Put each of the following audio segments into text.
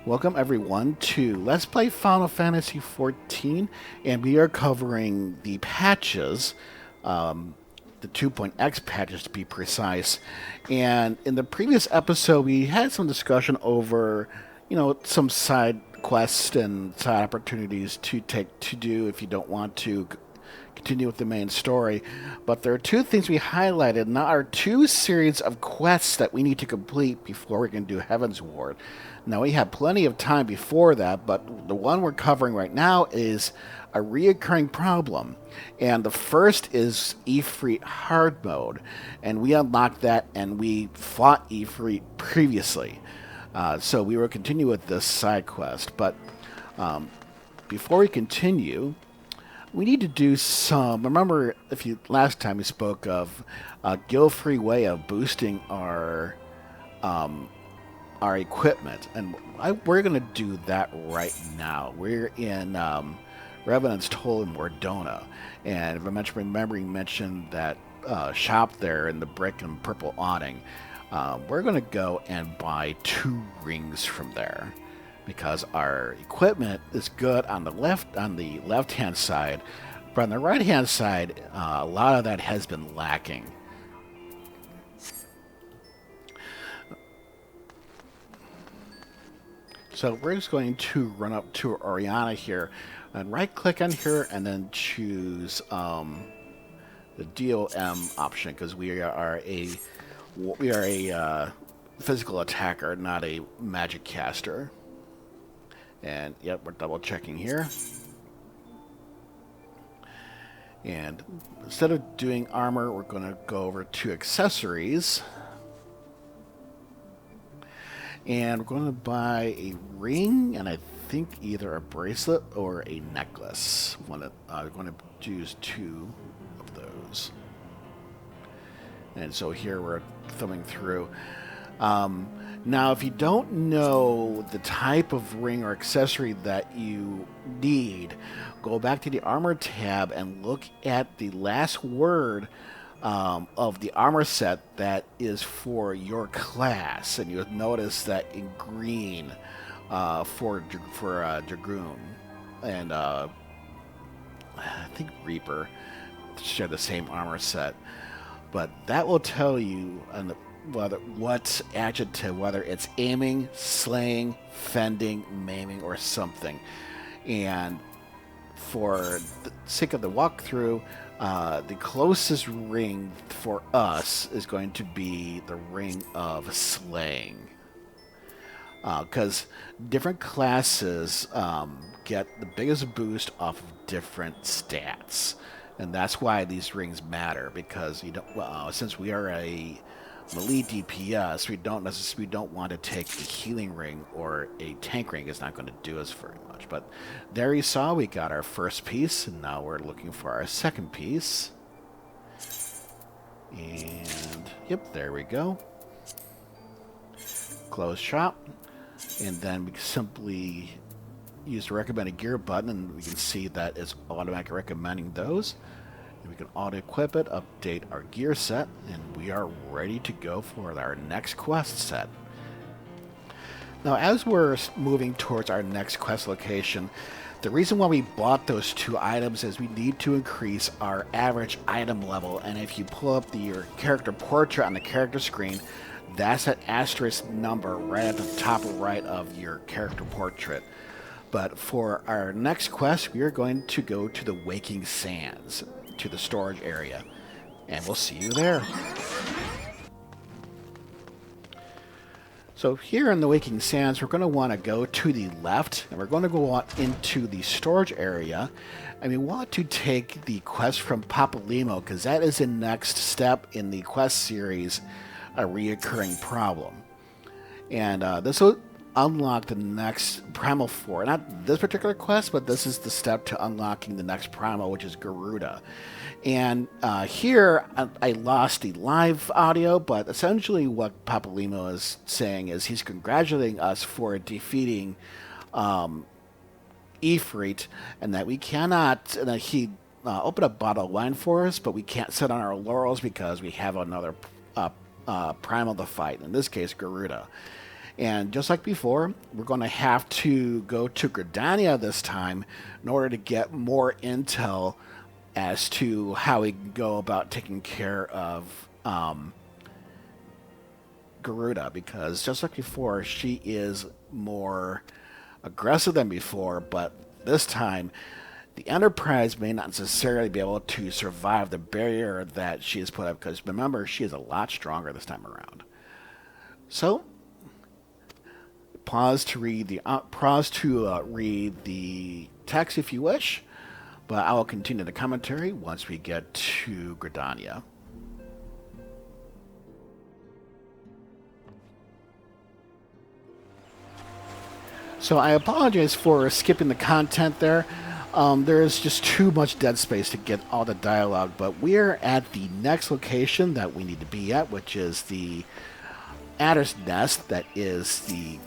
Welcome everyone to Let's Play Final Fantasy XIV, and we are covering the patches, the 2.x patches to be precise. And in the previous episode, we had some discussion over, some side quests and side opportunities to do if you don't want to continue with the main story. But there are two things we highlighted, and there are two series of quests that we need to complete before we can do Heaven's Ward. Now, we have plenty of time before that, but the one we're covering right now is a reoccurring problem. And the first is Aetheryte hard mode. And we unlocked that, and we fought Aetheryte previously. So we will continue with this side quest. But before we continue, we need to do some. Remember, last time we spoke of a guilt-free way of boosting our equipment, and we're going to do that right now. We're in Revenant's Toll in Mordona, and if I remember, you mentioned that shop there in the brick and purple awning. We're going to go and buy 2 rings from there, because our equipment is good on the left-hand side, but on the right-hand side, a lot of that has been lacking. So we're just going to run up to Oriana here, and right-click on here, and then choose the DOM option, because we are a physical attacker, not a magic caster. And yep, we're double checking here. And instead of doing armor, we're going to go over to accessories. And we're going to buy a ring, and I think either a bracelet or a necklace. We're going to choose 2 of those. And so here we're thumbing through. Now, if you don't know the type of ring or accessory that you need, go back to the Armor tab and look at the last word of the armor set that is for your class. And you'll notice that in green for Dragoon and I think Reaper share the same armor set. But that will tell you what adjective, whether it's aiming, slaying, fending, maiming, or something. And for the sake of the walkthrough, the closest ring for us is going to be the ring of slaying. Because different classes get the biggest boost off of different stats. And that's why these rings matter, because since we are a melee DPS, we don't want to take a healing ring or a tank ring. It's not going to do us very much. But there you saw we got our first piece, and now we're looking for our second piece. And yep, there we go. Close shop, and then we simply use the recommended gear button, and we can see that it's automatically recommending those. And we can auto-equip it, update our gear set, and we are ready to go for our next quest set. Now, as we're moving towards our next quest location, the reason why we bought those 2 items is we need to increase our average item level. And if you pull up your character portrait on the character screen, that's that asterisk number right at the top right of your character portrait. But for our next quest, we are going to go to the Waking Sands, to the storage area, and we'll see you there. So here in the Waking Sands, we're going to want to go to the left, and we're going to go out into the storage area, and we want to take the quest from Papalymo, because that is the next step in the quest series, a reoccurring problem. And this will unlock the next primal for not this particular quest, but this is the step to unlocking the next primal, which is Garuda. And here I lost the live audio, but essentially what Papalymo is saying is he's congratulating us for defeating Aetheryte, and that we cannot, and that he opened a bottle of wine for us, but we can't sit on our laurels because we have another primal to fight, in this case Garuda. And just like before, we're going to have to go to Gridania this time in order to get more intel as to how we can go about taking care of Garuda, because just like before, she is more aggressive than before, but this time the Enterprise may not necessarily be able to survive the barrier that she has put up, because remember, she is a lot stronger this time around. So, pause to read the text if you wish, but I will continue the commentary once we get to Gridania. So I apologize for skipping the content there. There is just too much dead space to get all the dialogue, but we're at the next location that we need to be at, which is the Adder's Nest, that is the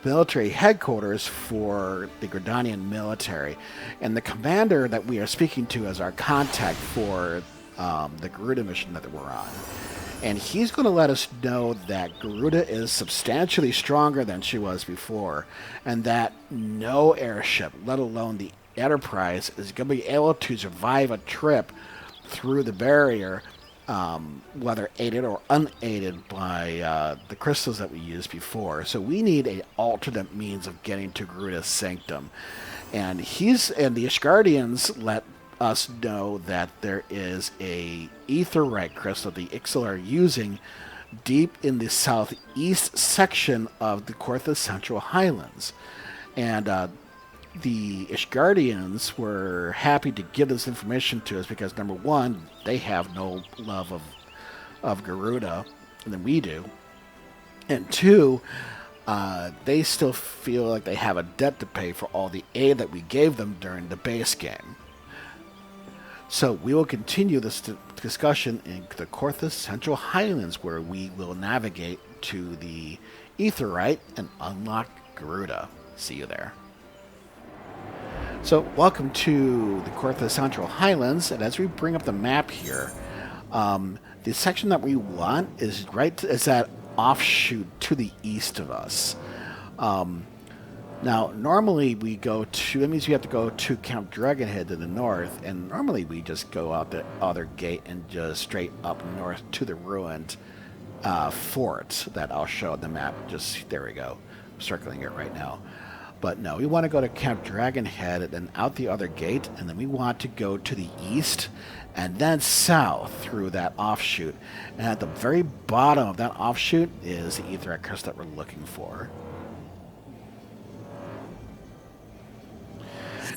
military headquarters for the Gridanian military. And the commander that we are speaking to as our contact for the Garuda mission that we're on. And he's going to let us know that Garuda is substantially stronger than she was before, and that no airship, let alone the Enterprise, is going to be able to survive a trip through the barrier, whether aided or unaided by the crystals that we used before. So we need an alternate means of getting to Garuda's sanctum. And the Ishgardians let us know that there is a Aetheryte crystal the Ixal are using deep in the southeast section of the Korthus Central Highlands. And the Ishgardians were happy to give this information to us because, number one, they have no love of Garuda than we do. And two, they still feel like they have a debt to pay for all the aid that we gave them during the base game. So we will continue this discussion in the Korthus Central Highlands, where we will navigate to the Aetheryte and unlock Garuda. See you there. So welcome to the Korthus Central Highlands, and as we bring up the map here, the section that we want is that offshoot to the east of us. Now, normally that means we have to go to Camp Dragonhead to the north, and normally we just go out the other gate and just straight up north to the ruined fort that I'll show on the map. There we go. I'm circling it right now. But no, we want to go to Camp Dragonhead and then out the other gate, and then we want to go to the east and then south through that offshoot. And at the very bottom of that offshoot is the Aetheryte crystal that we're looking for.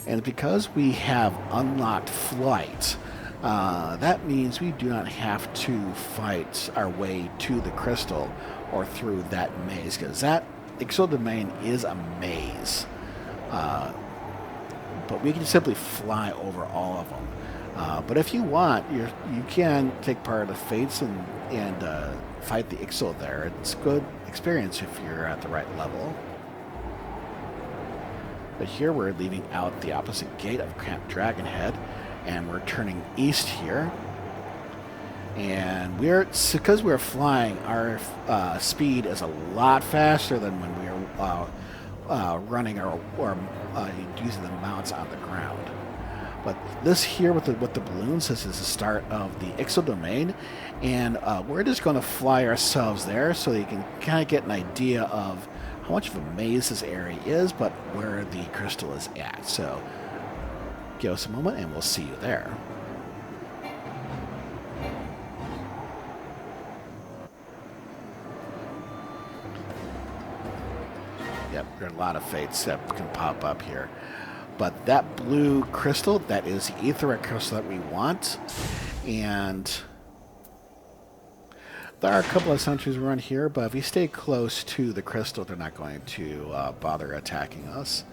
And because we have unlocked flight, that means we do not have to fight our way to the crystal or through that maze, because that Ixal domain is a maze. But we can simply fly over all of them. But if you want, you can take part of the fates and fight the Ixal there. It's a good experience if you're at the right level. But here we're leaving out the opposite gate of Camp Dragonhead, and we're turning east here. And because we're flying, our speed is a lot faster than when we are running or using the mounts on the ground. But this here with the balloons, this is the start of the Ixal domain, and we're just going to fly ourselves there so you can kind of get an idea of how much of a maze this area is, but where the crystal is at. So give us a moment and we'll see you there. Yep, there are a lot of fates that can pop up here. But that blue crystal, that is the Aetheryte crystal that we want. And there are a couple of sentries around here, but if we stay close to the crystal, they're not going to bother attacking us.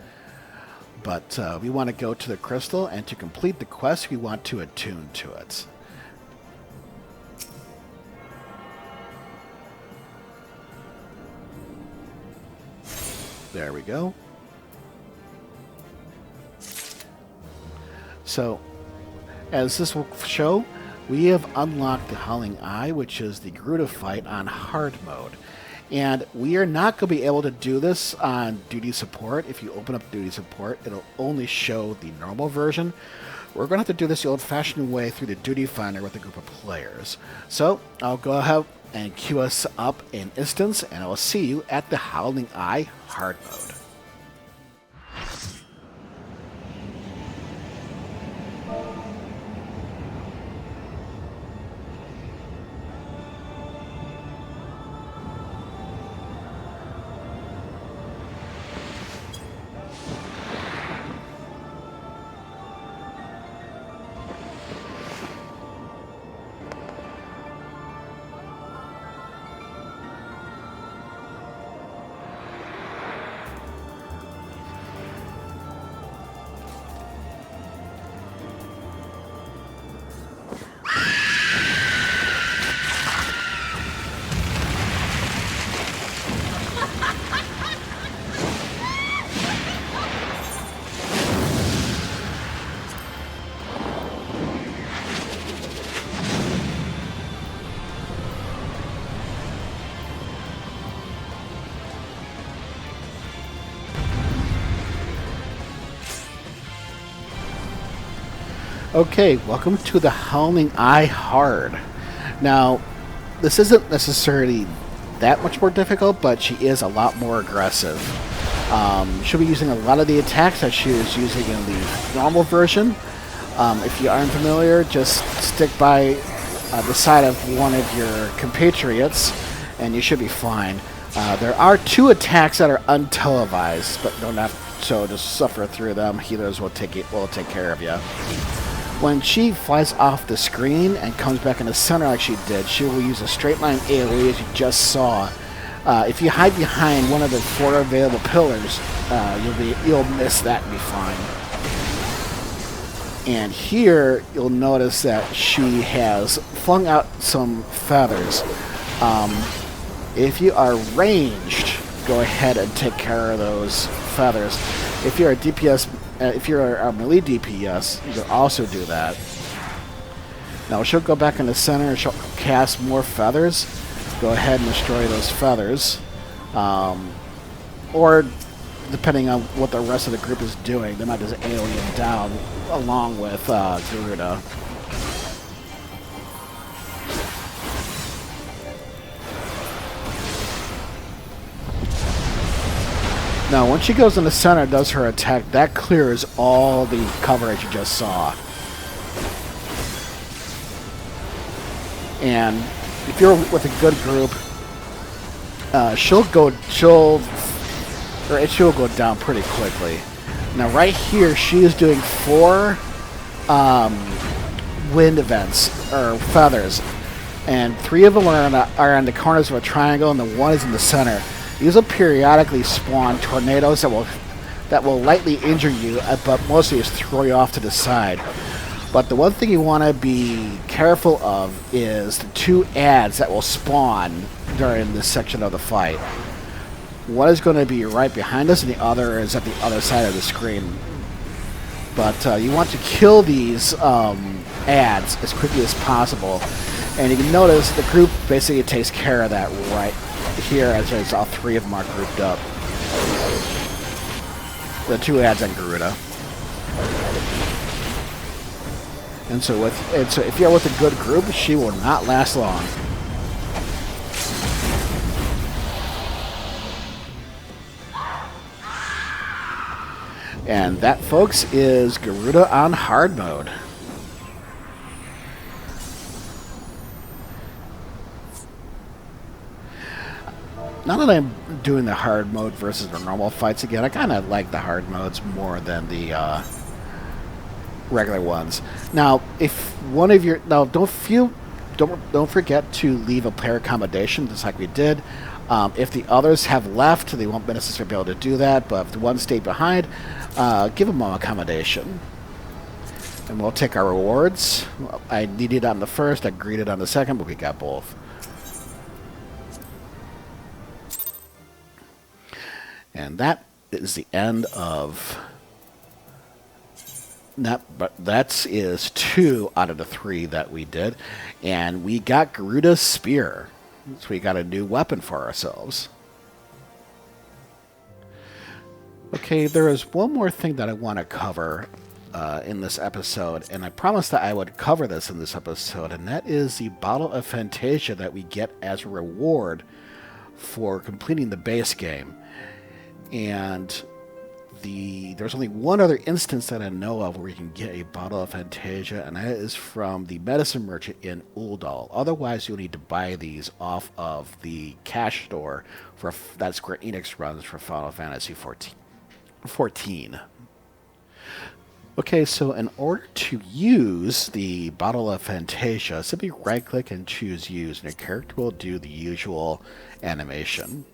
But we want to go to the crystal, and to complete the quest, we want to attune to it. There we go. So, as this will show, we have unlocked the Howling Eye, which is the Garuda fight on hard mode. And we are not going to be able to do this on duty support. If you open up duty support, it'll only show the normal version. We're going to have to do this the old-fashioned way through the duty finder with a group of players. So I'll go ahead and queue us up an instance, and I will see you at the Howling Eye hard mode. Okay, welcome to the Howling Eye Hard. Now, this isn't necessarily that much more difficult, but she is a lot more aggressive. She'll be using a lot of the attacks that she was using in the normal version. If you aren't familiar, just stick by the side of one of your compatriots, and you should be fine. There are 2 attacks that are untelevised, but don't have so just suffer through them. Healers will take care of you. When she flies off the screen and comes back in the center like she did, she will use a straight line AoE as you just saw. If you hide behind one of the 4 available pillars, you'll miss that and be fine. And here you'll notice that she has flung out some feathers. If you are ranged, go ahead and take care of those feathers. If you're a DPS, if you're a melee DPS, you can also do that. Now she'll go back in the center and she'll cast more feathers. Go ahead and destroy those feathers. Or, depending on what the rest of the group is doing, they might just AoE them down along with Garuda. Now, when she goes in the center and does her attack, that clears all the coverage you just saw. And if you're with a good group, she'll go down pretty quickly. Now, right here, she is doing 4 wind events or feathers, and 3 of them are on the corners of a triangle, and the 1 is in the center. These will periodically spawn tornadoes that will lightly injure you, but mostly just throw you off to the side. But the one thing you want to be careful of is the 2 adds that will spawn during this section of the fight. One is going to be right behind us, and the other is at the other side of the screen. But you want to kill these adds as quickly as possible. And you can notice the group basically takes care of that right here, as all 3 of them are grouped up. The 2 adds on Garuda. And so if you're with a good group, she will not last long. And that, folks, is Garuda on hard mode. Now that I'm doing the hard mode versus the normal fights again, I kind of like the hard modes more than the regular ones. Now, if one of your don't forget to leave a player accommodation, just like we did. If the others have left, they won't necessarily be able to do that. But if the one stayed behind, give them an accommodation, and we'll take our rewards. I needed on the first, I greeted on the second, but we got both. And that is the end of that. But that is 2 out of the 3 that we did, and we got Garuda's spear. So we got a new weapon for ourselves. Okay, there is one more thing that I want to cover in this episode, and I promised that I would cover this in this episode, and that is the Bottle of Fantasia that we get as a reward for completing the base game. And there's only one other instance that I know of where you can get a Bottle of Fantasia, and that is from the medicine merchant in Ul'dah. Otherwise, you'll need to buy these off of the cash store that Square Enix runs for Final Fantasy 14. Okay, so in order to use the Bottle of Fantasia, simply right-click and choose Use, and your character will do the usual animation.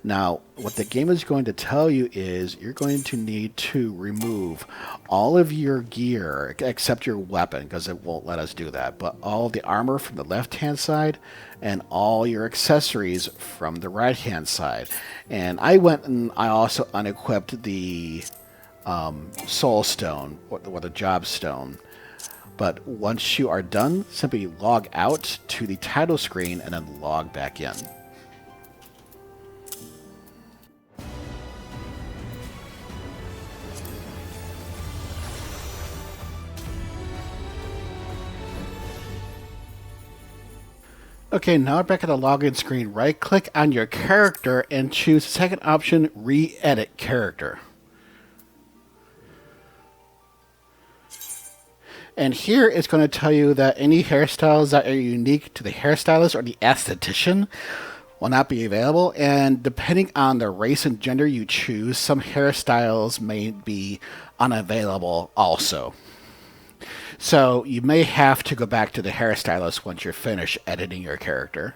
Now, what the game is going to tell you is you're going to need to remove all of your gear, except your weapon, because it won't let us do that, but all the armor from the left-hand side and all your accessories from the right-hand side. And I went and I also unequipped the Soul Stone, or the Job Stone. But once you are done, simply log out to the title screen and then log back in. Okay, now back at the login screen, right-click on your character and choose the second option, Re-edit Character. And here it's going to tell you that any hairstyles that are unique to the hairstylist or the esthetician will not be available. And depending on the race and gender you choose, some hairstyles may be unavailable also. So you may have to go back to the hairstylist once you're finished editing your character.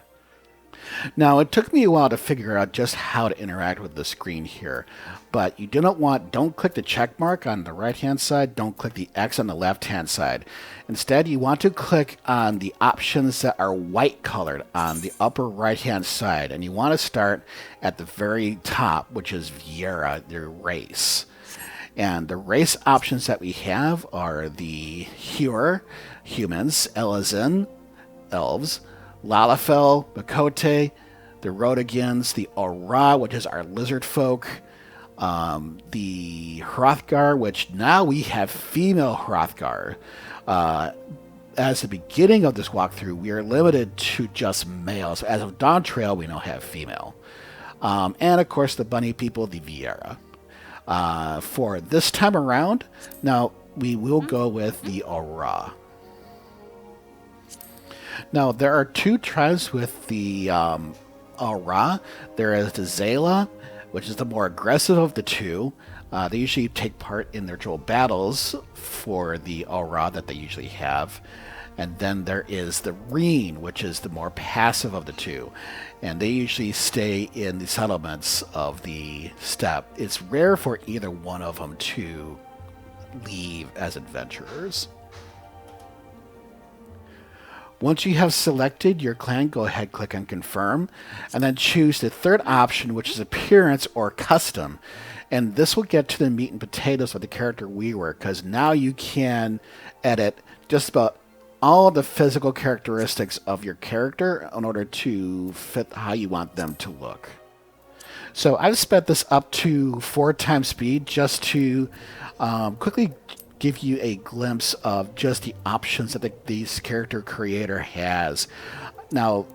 Now, it took me a while to figure out just how to interact with the screen here, but you don't click the check mark on the right-hand side, don't click the X on the left-hand side. Instead, you want to click on the options that are white colored on the upper right-hand side, and you want to start at the very top, which is Viera, your race. And the race options that we have are the Hewer, humans, Elazin, elves, Lalafell, Makote, the Rhodogans, the Aura, which is our lizard folk, the Hrothgar, which now we have female Hrothgar. As the beginning of this walkthrough, we are limited to just males. As of Dawn Trail, we now have female. And of course, the bunny people, the Viera. For this time around, now we will go with the Aura. Now, there are two tribes with the Aura. There is the Zayla, which is the more aggressive of the two. They usually take part in their dual battles for the Aura that they usually have. And then there is the Reen, which is the more passive of the two. And they usually stay in the settlements of the steppe. It's rare for either one of them to leave as adventurers. Once you have selected your clan, go ahead, click on Confirm, and then choose the third option, which is Appearance or Custom. And this will get to the meat and potatoes of the character rework, because now you can edit just about all of the physical characteristics of your character in order to fit how you want them to look. So I've sped this up to 4 times speed just to quickly give you a glimpse of just the options that this character creator has. Now,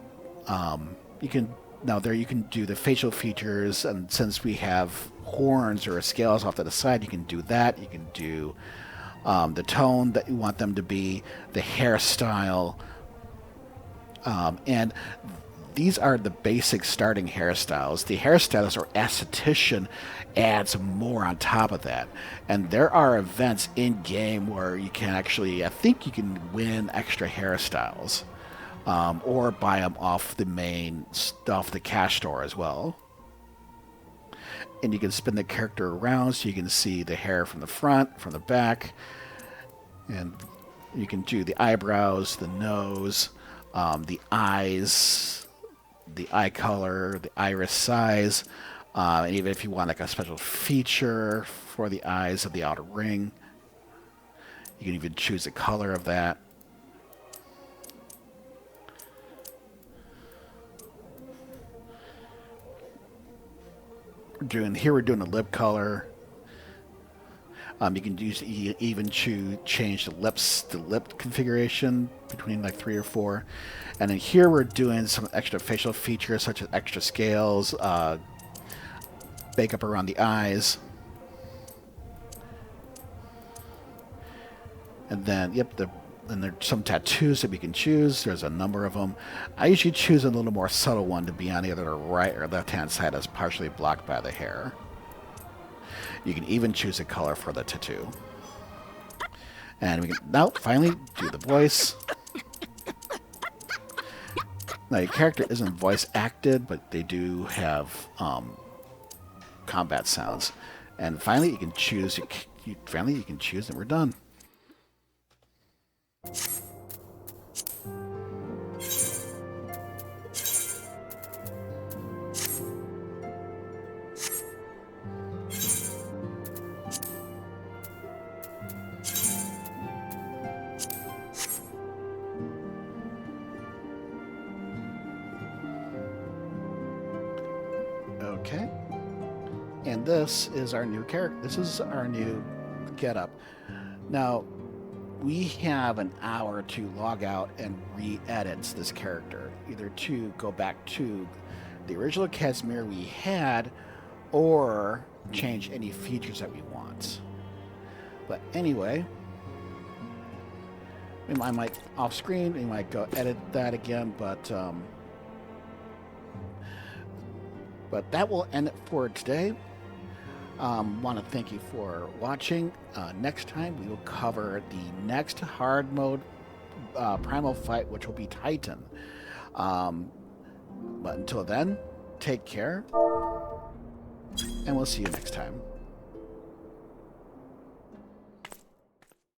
you can do the facial features, and since we have horns or scales off to the side, you can do that. You can do the tone that you want them to be, the hairstyle, and these are the basic starting hairstyles. The hairstylist or esthetician adds more on top of that. And there are events in-game where you can actually, I think you can win extra hairstyles, or buy them off the cash store as well. And you can spin the character around so you can see the hair from the front, from the back. And you can do the eyebrows, the nose, the eyes, the eye color, the iris size, and even if you want like a special feature for the eyes of the outer ring, you can even choose the color of that. we're doing a lip color. You can use even change the lip configuration between like 3 or 4, and then here we're doing some extra facial features such as extra scales, makeup around the eyes, and then and there's some tattoos that we can choose. There's a number of them. I usually choose a little more subtle one to be on either the right or left hand side that's partially blocked by the hair. You can even choose a color for the tattoo. And we can now finally do the voice. Now your character isn't voice acted, but they do have combat sounds. And finally you can choose. You can choose, and we're done. Okay. And this is our new character. This is our new getup. Now, we have an hour to log out and re-edit this character, either to go back to the original Kasmeer we had, or change any features that we want. But anyway, I might off screen, we might go edit that again, but that will end it for today. Want to thank you for watching. Next time we will cover the next hard mode primal fight, which will be Titan. But until then, take care, and we'll see you next time.